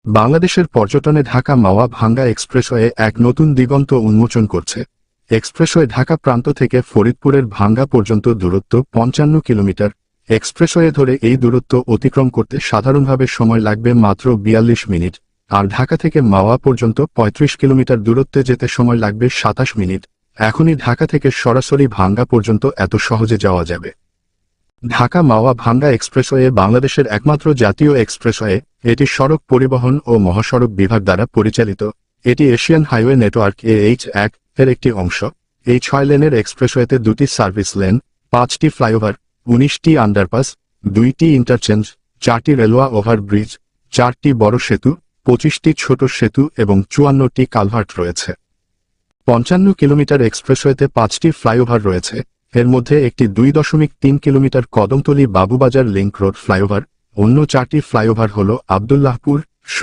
বাংলাদেশের পর্যটনে ঢাকা মাওয়া ভাঙ্গা এক্সপ্রেসওয়ে এক নতুন দিগন্ত উন্মোচন করছে। এক্সপ্রেসওয়ে ঢাকা প্রান্ত থেকে ফরিদপুরের ভাঙ্গা পর্যন্ত দূরত্ব 55 কিলোমিটার। এক্সপ্রেসওয়ে ধরে এই দূরত্ব অতিক্রম করতে সাধারণভাবে সময় লাগবে মাত্র 42 মিনিট, আর ঢাকা থেকে মাওয়া পর্যন্ত 35 কিলোমিটার দূরত্বে যেতে সময় লাগবে 27 মিনিট। এখনই ঢাকা থেকে সরাসরি ভাঙ্গা পর্যন্ত এত সহজে যাওয়া যাবে। ঢাকা মাওয়া ভাঙ্গা এক্সপ্রেসওয়ে বাংলাদেশের একমাত্র জাতীয় এক্সপ্রেসওয়ে। এটি সড়ক পরিবহন ও মহাসড়ক বিভাগ দ্বারা পরিচালিত। এটি এশিয়ান হাইওয়ে নেটওয়ার্ক AH1 এর একটি অংশ। এই 6 লেনের এক্সপ্রেসওয়েতে 2টি সার্ভিস লেন, 5টি ফ্লাইওভার, 19টি আন্ডারপাস, 2টি ইন্টারচেঞ্জ, 4টি রেলওয়ে ওভারব্রিজ, 4টি বড় সেতু, 25টি ছোট সেতু এবং 54টি কালভার্ট রয়েছে। 55 কিলোমিটার এক্সপ্রেসওয়েতে 5টি ফ্লাইওভার রয়েছে। এর মধ্যে একটি 2.3 kilometre Kadamtali Babubazar link road flyover. অন্য 4টি ফ্লাইওভার হল আব্দুল্লাহপুর,